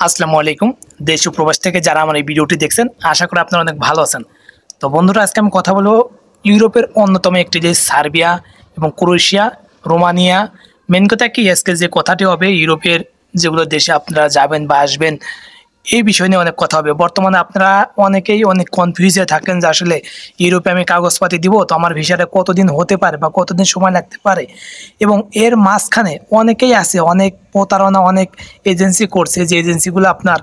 আসসালামু আলাইকুম। দেশ ও প্রবাস থেকে যারা আমার এই ভিডিওটি দেখছেন, আশা করি আপনারা অনেক ভালো আছেন। তো বন্ধুরা, আজকে আমি কথা বলবো ইউরোপের অন্যতম একটি দেশ সার্বিয়া এবং ক্রোয়েশিয়া, রোমানিয়া। মেন কথা কি, আজকে যে কথাটি হবে ইউরোপের যেগুলো দেশে আপনারা যাবেন বা আসবেন, এই বিষয় নিয়ে অনেক কথা হবে। বর্তমানে আপনারা অনেকেই অনেক কনফিউজে থাকেন যে আসলে ইউরোপে আমি কাগজপাতি দিব, তো আমার ভিসাটা কতদিন হতে পারে বা কতদিন সময় লাগতে পারে। এবং এর মাঝখানে অনেকেই আছে, অনেক প্রতারণা, অনেক এজেন্সি করছে, যে এজেন্সিগুলো আপনার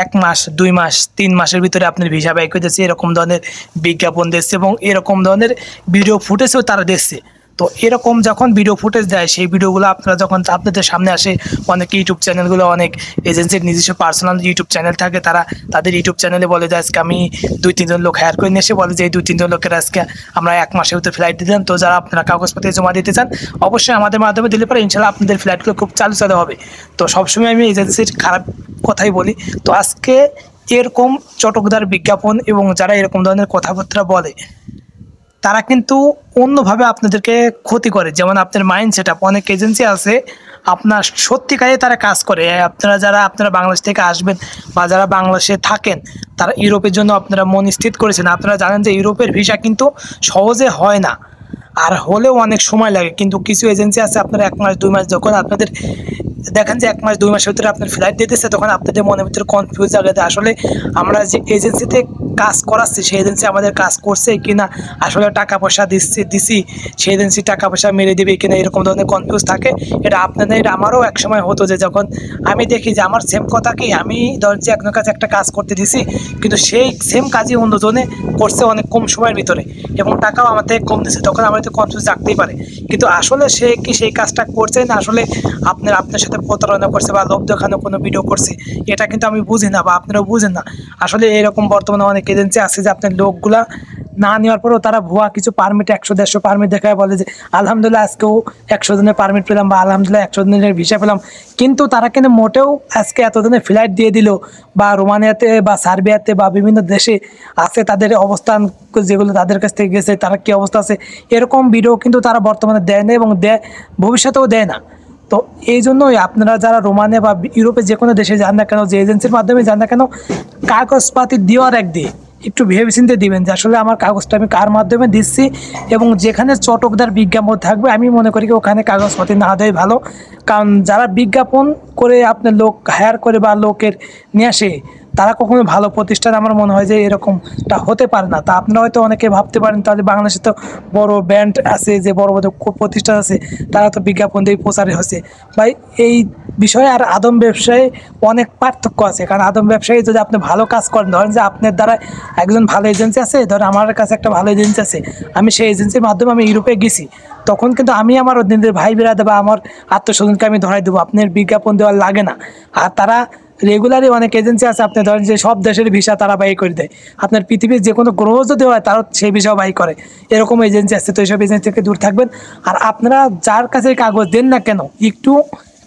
1 মাস, 2 মাস, 3 মাসের ভিতরে আপনার ভিসা ব্যয় করে দিচ্ছে, এরকম ধরনের বিজ্ঞাপন দিচ্ছে এবং এরকম ধরনের ভিডিও ফুটেজও তারা দিচ্ছে। তো এরকম যখন ভিডিও ফুটেজ দেয়, সেই ভিডিওগুলো আপনারা যখন আপনাদের সামনে আসে, অনেক ইউটিউব চ্যানেলগুলো, অনেক এজেন্সির নিজস্ব পার্সোনাল ইউটিউব চ্যানেল থাকে, তারা তাদের ইউটিউব চ্যানেলে বলে যে আজকে আমি 2-3 জন লোক হায়ার করে নিয়ে এসে বলে যে এই 2-3 জন লোকের আজকে আমরা 1 মাসের ভিতরে ফ্লাইট দিলাম। তো যারা আপনারা কাগজপত্র জমা দিতে চান, অবশ্যই আমাদের মাধ্যমে দিলে পরে ইনশাল্লাহ আপনাদের ফ্লাইটগুলো খুব চালু হবে। তো সবসময় আমি এজেন্সির খারাপ কথাই বলি। তো আজকে এরকম চটকদার বিজ্ঞাপন এবং যারা এরকম ধরনের কথাবার্তা বলে, তারা কিন্তু অন্যভাবে আপনাদেরকে ক্ষতি করে। যেমন আপনার মাইন্ড সেট আপ, অনেক এজেন্সি আছে আপনার সত্যিকারে তারা কাজ করে। আপনারা বাংলাদেশ থেকে আসবেন বা যারা বাংলাদেশে থাকেন, তারা ইউরোপের জন্য আপনারা মন স্থির করেছেন। আপনারা জানেন যে ইউরোপের ভিসা কিন্তু সহজে হয় না, আর হলেও অনেক সময় লাগে। কিন্তু কিছু এজেন্সি আছে, আপনারা 1 মাস 2 মাস যখন আপনাদের দেখেন যে 1 মাস 2 মাসের ভিতরে আপনার ফ্লাইট দিতেছে, তখন আপনাদের মনের ভিতরে কনফিউজ লাগে যে আসলে আমরা যে এজেন্সিতে কাজ করাচ্ছি, সেই এজেন্সি আমাদের কাজ করছে কিনা, আসলে টাকা পয়সা দিছি সেই এজেন্সি টাকা পয়সা মেরে দেবে কিনা, এরকম ধরনের কনফিউজ থাকে। এটা আপনাদের, এটা আমারও এক সময় হতো যে যখন আমি দেখি যে আমার সেম কথা কি, আমি ধর যে একজনের কাছে একটা কাজ করতে দিছি, কিন্তু সেই সেম কাজই অন্যজনে করছে অনেক কম সময়ের ভিতরে এবং টাকাও আমার থেকে কম দিচ্ছে, তখন আমার তো কনফিউজ রাখতেই পারে। কিন্তু আসলে সে কি সেই কাজটা করছে না আসলে আপনার সাথে প্রতারণা করছে বা লোভ দেখানো কোনো ভিডিও করছে, এটা কিন্তু আমি বুঝি না বা আপনারাও বুঝেন না। আসলে এরকম বর্তমানে অনেক এজেন্সি আছে যে আপনার লোকগুলা না নেওয়ার পরেও তারা ভুয়া কিছু পারমিট, 100-150 পারমিট দেখায় বলে যে আলহামদুলিল্লাহ আজকেও 100 জনের পারমিট পেলাম বা আলহামদুলিল্লাহ 100 জনের ভিসা পেলাম। কিন্তু তারা কিন্তু মোটেও আজকে এত জনের ফ্লাইট দিয়ে দিল, বা রোমানিয়াতে বা সার্বিয়াতে বা বিভিন্ন দেশে আছে তাদের অবস্থান, যেগুলো তাদের কাছ থেকে গেছে তারা কী অবস্থা আছে, এরকম ভিডিও কিন্তু তারা বর্তমানে দেয় না এবং ভবিষ্যতেও দেয় না। তো এই জন্যই আপনারা যারা রোমানিয়া বা ইউরোপে যে কোনো দেশে যান না কেন, যে এজেন্সির মাধ্যমে যান না কেন, কাগজপাতি দেওয়ার একদিন একটু ভেবেচিন্তে দিবেন যে আসলে আমার কাগজটা আমি কার মাধ্যমে দিচ্ছি। এবং যেখানে চটকদার বিজ্ঞাপন থাকবে, আমি মনে করি কি ওখানে কাগজপাতি না দেয় ভালো। কারণ যারা বিজ্ঞাপন করে আপনার লোক হায়ার করে বা লোকের নিয়ে আসে, তারা কখনো ভালো প্রতিষ্ঠান আমার মনে হয় যে এরকমটা হতে পারে না। তা আপনারা হয়তো অনেকে ভাবতে পারেন তাহলে বাংলাদেশে তো বড় ব্র্যান্ড আছে, যে বড় বড় প্রতিষ্ঠান আছে, তারা তো বিজ্ঞাপন দিয়ে প্রচারে হচ্ছে। ভাই, এই বিষয়ে আর আদম ব্যবসায় অনেক পার্থক্য আছে। কারণ আদম ব্যবসায়ী যদি আপনি ভালো কাজ করেন, ধরেন যে আপনার দ্বারা একজন ভালো এজেন্সি আছে, ধরেন আমার কাছে একটা ভালো এজেন্সি আছে, আমি সেই এজেন্সির মাধ্যমে আমি ইউরোপে গেছি, তখন কিন্তু আমি আমার নিজের ভাই বেড়াতে বা আমার আত্মস্বজনকে আমি ধরাই দেবো, আপনার বিজ্ঞাপন দেওয়ার লাগে না। আর তারা রেগুলারই অনেক এজেন্সি আছে, আপনি ধরেন যে সব দেশের ভিসা তারা বাই করে দেয়, আপনার পৃথিবীর যে কোনো গ্রহ যদি হয় তারাও সেই ভিসাও বাই করে, এরকম এজেন্সি আছে। তো এইসব এজেন্সি থেকে দূর থাকবেন। আর আপনারা যার কাছে কাগজ দেন না কেন, একটু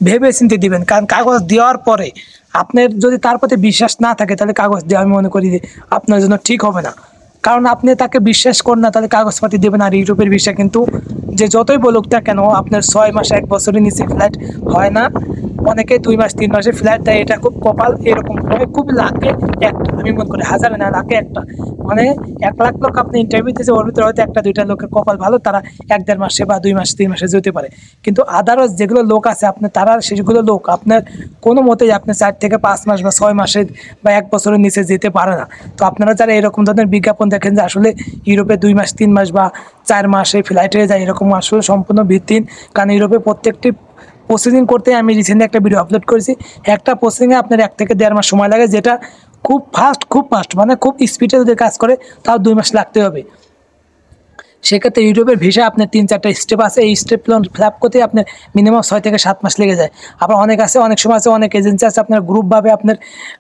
ভেবে চিন্তে দিবেন। কারণ কাগজ দেওয়ার পরে আপনার যদি তার প্রতি বিশ্বাস না থাকে, তাহলে কাগজ দেওয়া আমি মনে করি যে আপনার জন্য ঠিক হবে না। কারণ আপনি তাকে বিশ্বাস করেন না, তাহলে কাগজপাতি দেবেন। আর ইউরোপের ভিসা কিন্তু যে যতই বলুক না কেন, আপনার 6 মাস 1 বছরের নিচে ফ্লাইট হয় না। অনেকে 2 মাস 3 মাসে ফ্লাইট দেয়, এটা খুব কপাল। এরকম হয় খুব লাখে একটা, আমি মনে করি হাজারে না, লাখে একটা। মানে 1 লাখ লোক আপনি ইন্টারভিউ দিয়েছে, ওর ভিতরে হয়তো 1-2টা লোকের কপাল ভালো, তারা 1-1.5 মাসে বা 2 মাস 3 মাসে যেতে পারে। কিন্তু আদারওয়াইজ যেগুলো লোক আছে আপনার, তারা সেগুলো লোক আপনার কোনো মতেই আপনি 4 থেকে 5 মাস বা 6 মাসের বা 1 বছরের নিচে যেতে পারে না। তো আপনারা যারা এরকম ধরনের বিজ্ঞাপন দেখেন যে আসলে ইউরোপে 2 মাস 3 মাস বা 4 মাসে ফ্লাইটে যায়, এরকম আসলে সম্পূর্ণ ভিত্তিহীন। কারণ ইউরোপে প্রত্যেকটি প্রসেসিং করতে, আমি রিসেন্টলি একটা ভিডিও আপলোড করেছি, একটা প্রসেসিংয়ে আপনার 1 থেকে 1.5 মাস সময় লাগে, যেটা খুব ফাস্ট, মানে খুব স্পিডে যদি কাজ করে তাও 2 মাস লাগতে হবে। সেক্ষেত্রে ইউরোপের ভিসা আপনার 3-4টা স্টেপ আছে, এই স্টেপ ফিল করতে আপনার মিনিমাম 6 থেকে 7 মাস লেগে যায়। আবার অনেক সময় আছে, অনেক এজেন্সি আছে আপনার গ্রুপভাবে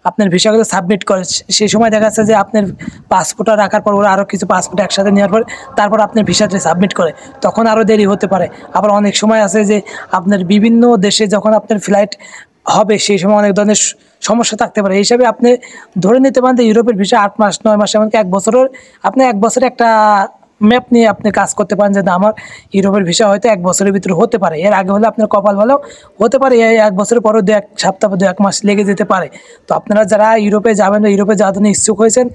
আপনার ভিসাগুলো সাবমিট করে। সেই সময় দেখা যাচ্ছে যে আপনার পাসপোর্টটা রাখার পর ওরা আরও কিছু পাসপোর্ট একসাথে নেওয়ার পর তারপর আপনার ভিসাটা সাবমিট করে, তখন আরও দেরি হতে পারে। আবার অনেক সময় আছে যে আপনার বিভিন্ন দেশে যখন আপনার ফ্লাইট হবে, সেই সময় অনেক ধরনের সমস্যা থাকতে পারে। এই হিসাবে আপনি ধরে নিতে পারেন যে ইউরোপের ভিসা 8 মাস 9 মাস এমনকি 1 বছরের, আপনি 1 বছরে একটা ম্যাপ নিয়ে আপনি কাজ করতে পারেন যে না আমার ইউরোপের ভিসা হয়তো 1 বছরের ভিতরে হতে পারে, এর আগে হলে আপনার কপাল ভালো হতে পারে, এই 1 বছরের পরও 2-1 সপ্তাহ বা 2-1 মাস লেগে যেতে পারে। তো আপনারা যারা ইউরোপে যাবেন বা ইউরোপে যাওয়ার জন্য ইচ্ছুক হয়েছেন,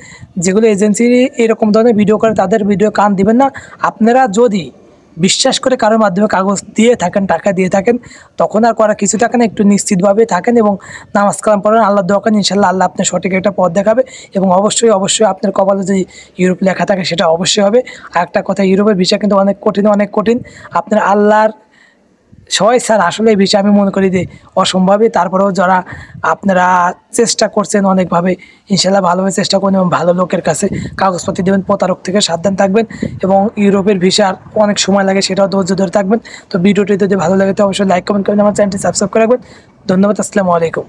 যেগুলো এজেন্সি এরকম ধরনের ভিডিও করে তাদের ভিডিও কান দিবেন না। আপনারা যদি বিশ্বাস করে কারোর মাধ্যমে কাগজ দিয়ে থাকেন, টাকা দিয়ে থাকেন, তখন আর করা কিছু থাকে না, একটু নিশ্চিতভাবে থাকেন এবং নামাজ কালাম পড়েন, আল্লাহ দোয়া করেন, ইনশাল্লাহ আল্লাহ আপনার সঠিক একটা পথ দেখাবে এবং অবশ্যই অবশ্যই আপনার কপালে যদি ইউরোপ লেখা থাকে সেটা অবশ্যই হবে। আর একটা কথা, ইউরোপের ভিসা কিন্তু অনেক কঠিন, অনেক কঠিন। আপনার আল্লাহর সবাই স্যার আসলে এই বিষয়ে আমি মনে করি যে অসম্ভবই, তারপরেও যারা আপনারা চেষ্টা করছেন অনেকভাবে, ইনশাল্লাহ ভালোভাবে চেষ্টা করুন এবং ভালো লোকের কাছে কাগজপত্র দেবেন, প্রতারক থেকে সাবধান থাকবেন এবং ইউরোপের ভিসার অনেক সময় লাগে সেটাও ধৈর্য ধরে থাকবেন। তো ভিডিওটি যদি ভালো লাগে তো অবশ্যই লাইক কমেন্ট করেন, আমার চ্যানেলটি সাবস্ক্রাইব করে রাখবেন। ধন্যবাদ, আসসালামু আলাইকুম।